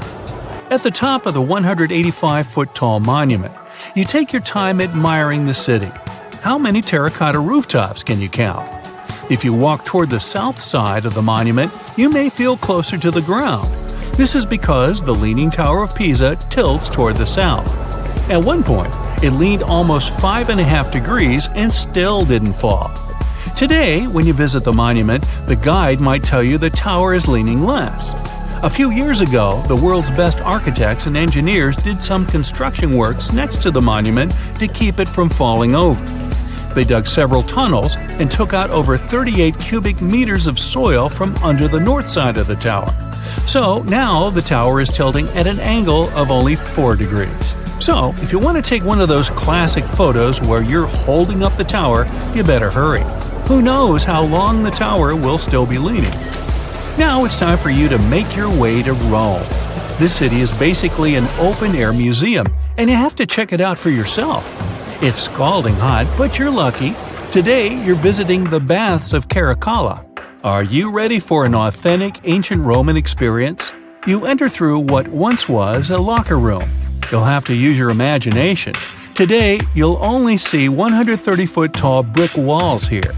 At the top of the 185-foot-tall monument, you take your time admiring the city. How many terracotta rooftops can you count? If you walk toward the south side of the monument, you may feel closer to the ground. This is because the Leaning Tower of Pisa tilts toward the south. At one point, it leaned almost 5.5 degrees and still didn't fall. Today, when you visit the monument, the guide might tell you the tower is leaning less. A few years ago, the world's best architects and engineers did some construction works next to the monument to keep it from falling over. They dug several tunnels and took out over 38 cubic meters of soil from under the north side of the tower. So now the tower is tilting at an angle of only 4 degrees. So if you want to take one of those classic photos where you're holding up the tower, you better hurry. Who knows how long the tower will still be leaning? Now it's time for you to make your way to Rome. This city is basically an open-air museum, and you have to check it out for yourself. It's scalding hot, but you're lucky. Today, you're visiting the baths of Caracalla. Are you ready for an authentic ancient Roman experience? You enter through what once was a locker room. You'll have to use your imagination. Today, you'll only see 130-foot-tall brick walls here.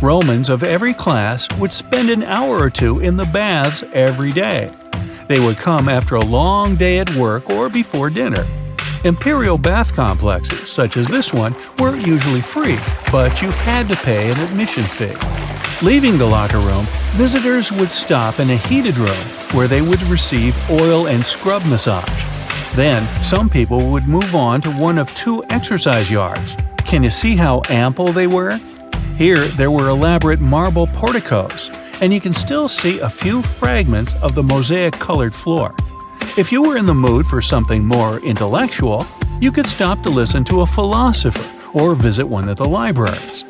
Romans of every class would spend an hour or two in the baths every day. They would come after a long day at work or before dinner. Imperial bath complexes, such as this one, were usually free, but you had to pay an admission fee. Leaving the locker room, visitors would stop in a heated room where they would receive oil and scrub massage. Then, some people would move on to one of 2 exercise yards. Can you see how ample they were? Here, there were elaborate marble porticos, and you can still see a few fragments of the mosaic-colored floor. If you were in the mood for something more intellectual, you could stop to listen to a philosopher or visit one of the libraries.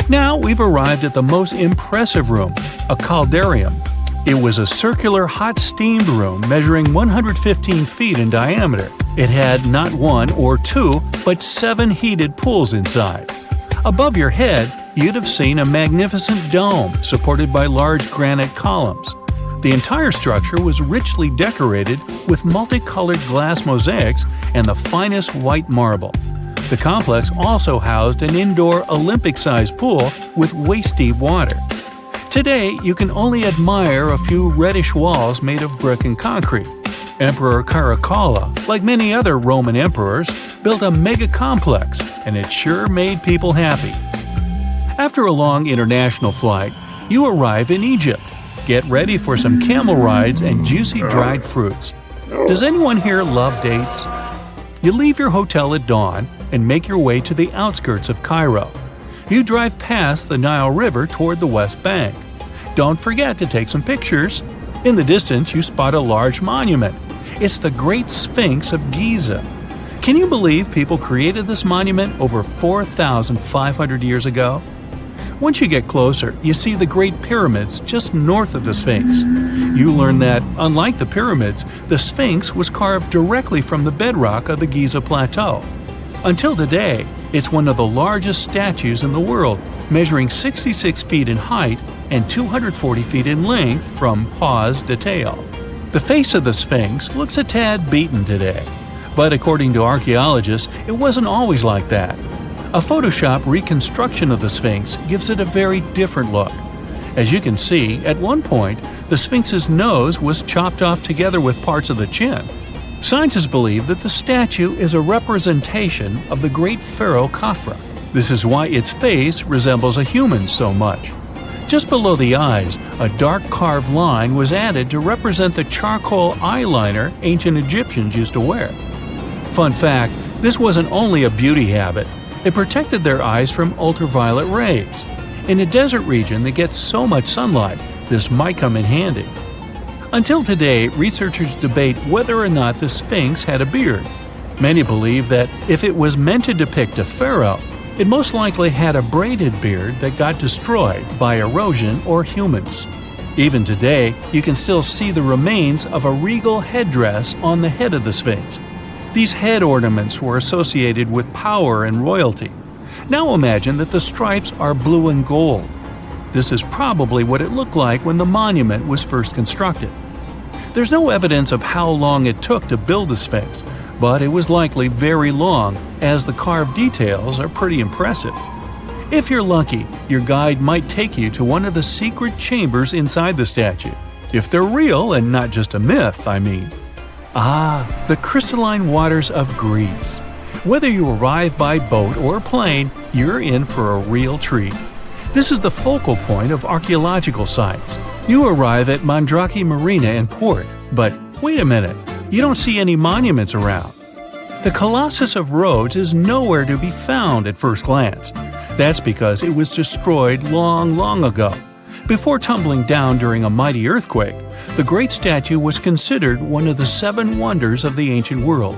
Now we've arrived at the most impressive room, a caldarium. It was a circular hot-steamed room measuring 115 feet in diameter. It had not 1 or 2, but 7 heated pools inside. Above your head, you'd have seen a magnificent dome supported by large granite columns. The entire structure was richly decorated with multicolored glass mosaics and the finest white marble. The complex also housed an indoor Olympic-sized pool with waist-deep water. Today, you can only admire a few reddish walls made of brick and concrete. Emperor Caracalla, like many other Roman emperors, built a mega-complex, and it sure made people happy. After a long international flight, you arrive in Egypt. Get ready for some camel rides and juicy dried fruits. Does anyone here love dates? You leave your hotel at dawn and make your way to the outskirts of Cairo. You drive past the Nile River toward the West Bank. Don't forget to take some pictures. In the distance, you spot a large monument. It's the Great Sphinx of Giza. Can you believe people created this monument over 4,500 years ago? Once you get closer, you see the Great Pyramids just north of the Sphinx. You learn that, unlike the pyramids, the Sphinx was carved directly from the bedrock of the Giza Plateau. Until today, it's one of the largest statues in the world, measuring 66 feet in height and 240 feet in length from paws to tail. The face of the Sphinx looks a tad beaten today, but according to archaeologists, it wasn't always like that. A Photoshop reconstruction of the Sphinx gives it a very different look. As you can see, at one point, the Sphinx's nose was chopped off together with parts of the chin. Scientists believe that the statue is a representation of the great pharaoh Khafra. This is why its face resembles a human so much. Just below the eyes, a dark carved line was added to represent the charcoal eyeliner ancient Egyptians used to wear. Fun fact, this wasn't only a beauty habit, it protected their eyes from ultraviolet rays. In a desert region that gets so much sunlight, this might come in handy. Until today, researchers debate whether or not the Sphinx had a beard. Many believe that if it was meant to depict a pharaoh, it most likely had a braided beard that got destroyed by erosion or humans. Even today, you can still see the remains of a regal headdress on the head of the Sphinx. These head ornaments were associated with power and royalty. Now imagine that the stripes are blue and gold. This is probably what it looked like when the monument was first constructed. There's no evidence of how long it took to build the Sphinx, but it was likely very long, as the carved details are pretty impressive. If you're lucky, your guide might take you to one of the secret chambers inside the statue. If they're real and not just a myth, I mean. The crystalline waters of Greece. Whether you arrive by boat or plane, you're in for a real treat. This is the focal point of archaeological sites. You arrive at Mandrake Marina and Port, but wait a minute, you don't see any monuments around. The Colossus of Rhodes is nowhere to be found at first glance. That's because it was destroyed long ago. Before tumbling down during a mighty earthquake, the great statue was considered one of the 7 wonders of the ancient world.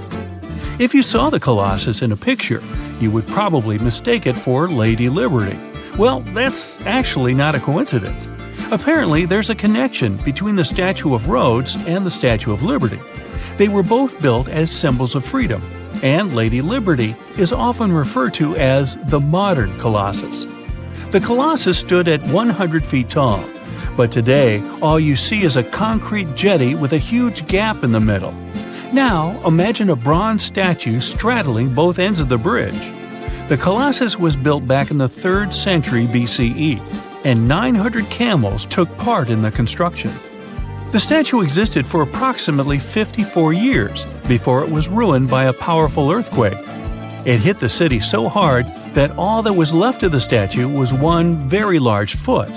If you saw the Colossus in a picture, you would probably mistake it for Lady Liberty. Well, that's actually not a coincidence. Apparently, there's a connection between the Statue of Rhodes and the Statue of Liberty. They were both built as symbols of freedom, and Lady Liberty is often referred to as the modern Colossus. The Colossus stood at 100 feet tall, but today all you see is a concrete jetty with a huge gap in the middle. Now imagine a bronze statue straddling both ends of the bridge. The Colossus was built back in the 3rd century BCE, and 900 camels took part in the construction. The statue existed for approximately 54 years before it was ruined by a powerful earthquake. It hit the city so hard that all that was left of the statue was one very large foot.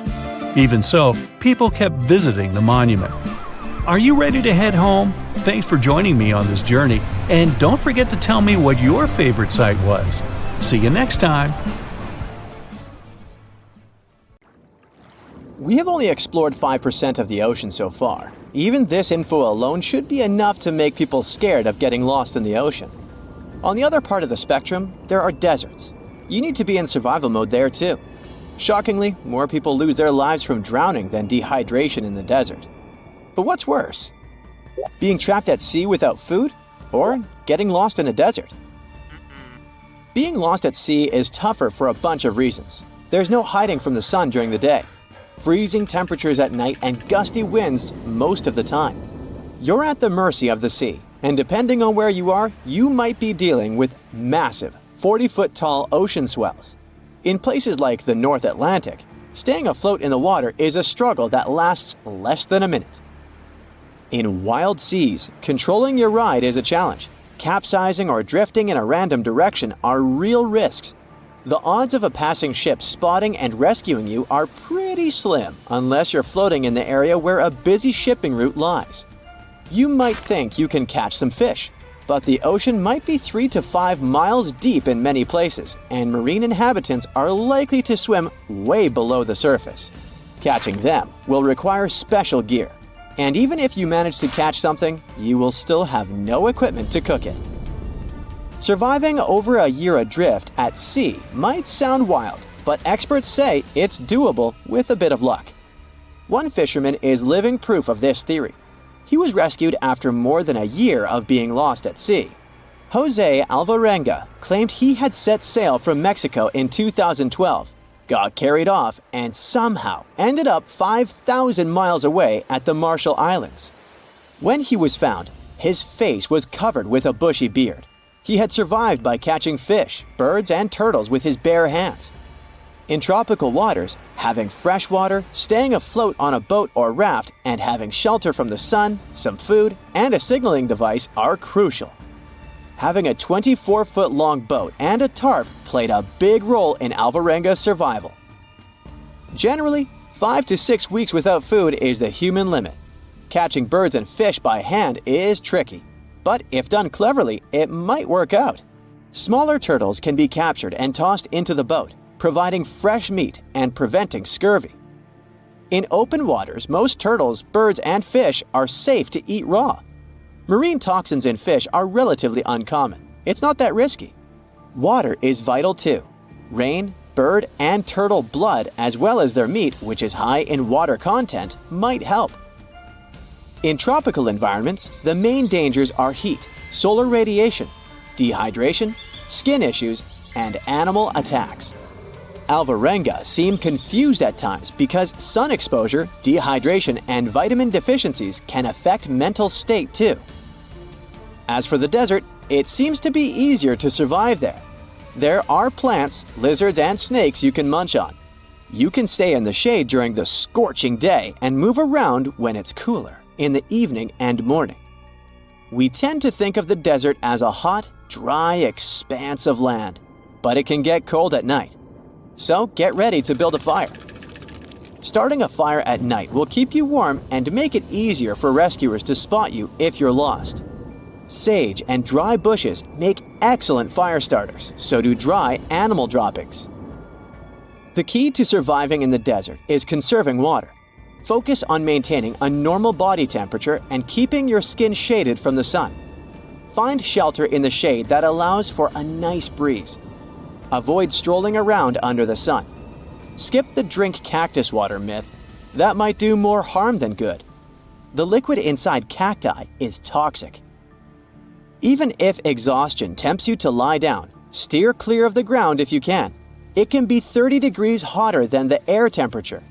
Even so, people kept visiting the monument. Are you ready to head home? Thanks for joining me on this journey, and don't forget to tell me what your favorite site was. See you next time! We have only explored 5% of the ocean so far. Even this info alone should be enough to make people scared of getting lost in the ocean. On the other part of the spectrum, there are deserts. You need to be in survival mode there too. Shockingly, more people lose their lives from drowning than dehydration in the desert. But what's worse? Being trapped at sea without food? Or getting lost in a desert? Being lost at sea is tougher for a bunch of reasons. There's no hiding from the sun during the day, freezing temperatures at night, and gusty winds most of the time. You're at the mercy of the sea, and depending on where you are, you might be dealing with massive 40-foot-tall ocean swells. In places like the North Atlantic, staying afloat in the water is a struggle that lasts less than a minute. In wild seas, controlling your ride is a challenge. Capsizing or drifting in a random direction are real risks. The odds of a passing ship spotting and rescuing you are pretty slim unless you're floating in the area where a busy shipping route lies. You might think you can catch some fish, but the ocean might be 3 to 5 miles deep in many places, and marine inhabitants are likely to swim way below the surface. Catching them will require special gear, and even if you manage to catch something, you will still have no equipment to cook it. Surviving over a year adrift at sea might sound wild, but experts say it's doable with a bit of luck. One fisherman is living proof of this theory. He was rescued after more than a year of being lost at sea. Jose Alvarenga claimed he had set sail from Mexico in 2012, got carried off, and somehow ended up 5,000 miles away at the Marshall Islands. When he was found, his face was covered with a bushy beard. He had survived by catching fish, birds, and turtles with his bare hands. In tropical waters, having fresh water, staying afloat on a boat or raft, and having shelter from the sun, some food, and a signaling device are crucial. Having a 24-foot-long boat and a tarp played a big role in Alvarenga's survival. Generally, 5 to 6 weeks without food is the human limit. Catching birds and fish by hand is tricky, but if done cleverly, it might work out. Smaller turtles can be captured and tossed into the boat, providing fresh meat and preventing scurvy. In open waters, most turtles, birds, and fish are safe to eat raw. Marine toxins in fish are relatively uncommon. It's not that risky. Water is vital too. Rain, bird, and turtle blood, as well as their meat, which is high in water content, might help. In tropical environments, the main dangers are heat, solar radiation, dehydration, skin issues, and animal attacks. Alvarenga seem confused at times because sun exposure, dehydration, and vitamin deficiencies can affect mental state too. As for the desert, it seems to be easier to survive there. There are plants, lizards, and snakes you can munch on. You can stay in the shade during the scorching day and move around when it's cooler in the evening and morning. We tend to think of the desert as a hot, dry expanse of land, but it can get cold at night. So get ready to build a fire. Starting a fire at night will keep you warm and make it easier for rescuers to spot you if you're lost. Sage and dry bushes make excellent fire starters, so do dry animal droppings. The key to surviving in the desert is conserving water. Focus on maintaining a normal body temperature and keeping your skin shaded from the sun. Find shelter in the shade that allows for a nice breeze. Avoid strolling around under the sun. Skip the drink cactus water myth. That might do more harm than good. The liquid inside cacti is toxic. Even if exhaustion tempts you to lie down, steer clear of the ground if you can. It can be 30 degrees hotter than the air temperature.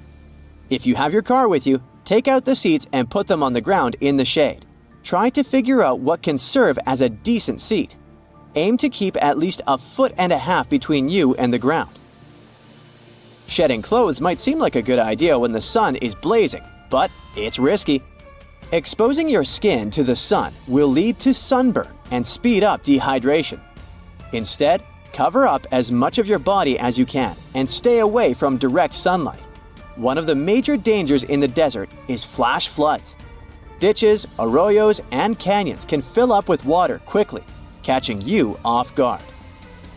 If you have your car with you, take out the seats and put them on the ground in the shade. Try to figure out what can serve as a decent seat. Aim to keep at least 1.5 feet between you and the ground. Shedding clothes might seem like a good idea when the sun is blazing, but it's risky. Exposing your skin to the sun will lead to sunburn and speed up dehydration. Instead, cover up as much of your body as you can and stay away from direct sunlight. One of the major dangers in the desert is flash floods. Ditches, arroyos, and canyons can fill up with water quickly, catching you off guard.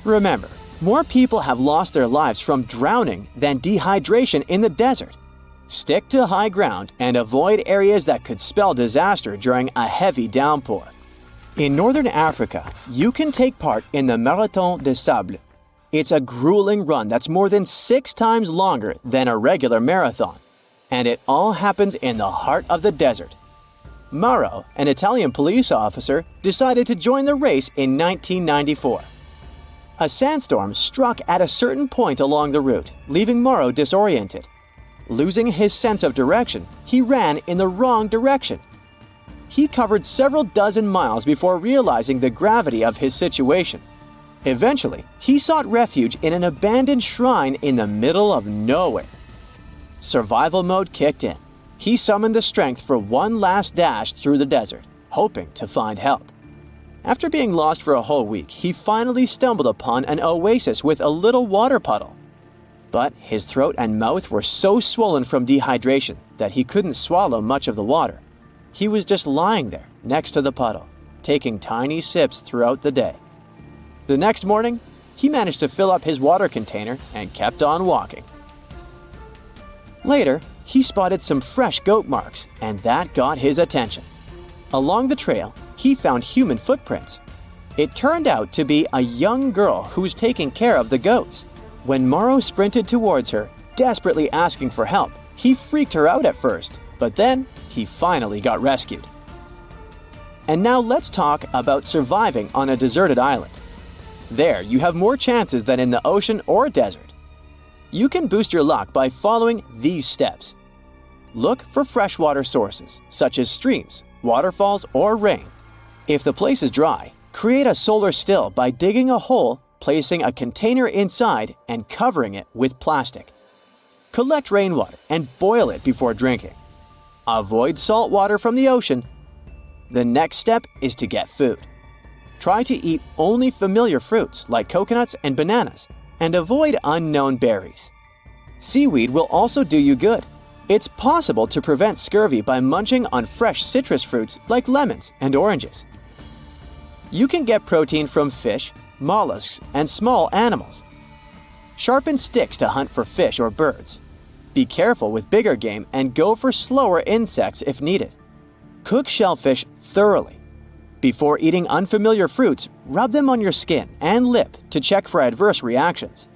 Remember, more people have lost their lives from drowning than dehydration in the desert. Stick to high ground and avoid areas that could spell disaster during a heavy downpour. In northern Africa, you can take part in the Marathon des Sables. It's a grueling run that's more than 6 times longer than a regular marathon, and it all happens in the heart of the desert. Mauro, an Italian police officer, decided to join the race in 1994. A sandstorm struck at a certain point along the route, leaving Mauro disoriented. Losing his sense of direction, he ran in the wrong direction. He covered several dozen miles before realizing the gravity of his situation. Eventually, he sought refuge in an abandoned shrine in the middle of nowhere. Survival mode kicked in. He summoned the strength for one last dash through the desert, hoping to find help. After being lost for a whole week, he finally stumbled upon an oasis with a little water puddle. But his throat and mouth were so swollen from dehydration that he couldn't swallow much of the water. He was just lying there next to the puddle, taking tiny sips throughout the day. The next morning, he managed to fill up his water container and kept on walking. Later, he spotted some fresh goat marks, and that got his attention. Along the trail, he found human footprints. It turned out to be a young girl who was taking care of the goats. When Mauro sprinted towards her, desperately asking for help, he freaked her out at first, but then he finally got rescued. And now let's talk about surviving on a deserted island. There, you have more chances than in the ocean or desert. You can boost your luck by following these steps. Look for freshwater sources, such as streams, waterfalls, or rain. If the place is dry, create a solar still by digging a hole, placing a container inside, and covering it with plastic. Collect rainwater and boil it before drinking. Avoid salt water from the ocean. The next step is to get food. Try to eat only familiar fruits like coconuts and bananas, and avoid unknown berries. Seaweed will also do you good. It's possible to prevent scurvy by munching on fresh citrus fruits like lemons and oranges. You can get protein from fish, mollusks, and small animals. Sharpen sticks to hunt for fish or birds. Be careful with bigger game and go for slower insects if needed. Cook shellfish thoroughly. Before eating unfamiliar fruits, rub them on your skin and lip to check for adverse reactions.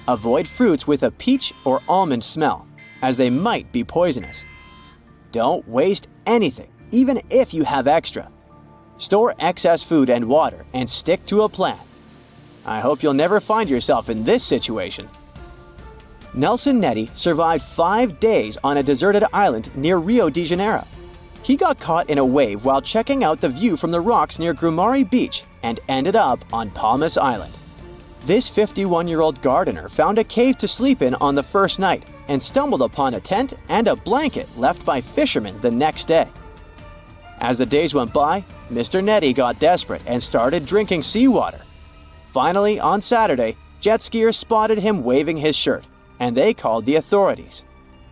Avoid fruits with a peach or almond smell, as they might be poisonous. Don't waste anything, even if you have extra. Store excess food and water and stick to a plan. I hope you'll never find yourself in this situation. Nelson Netty survived 5 days on a deserted island near Rio de Janeiro. He got caught in a wave while checking out the view from the rocks near Grumari Beach and ended up on Palmas Island. This 51-year-old gardener found a cave to sleep in on the first night and stumbled upon a tent and a blanket left by fishermen the next day. As the days went by, Mr. Netty got desperate and started drinking seawater. Finally, on Saturday, jet skiers spotted him waving his shirt, and they called the authorities.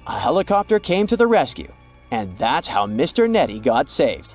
A helicopter came to the rescue, and that's how Mr. Netty got saved.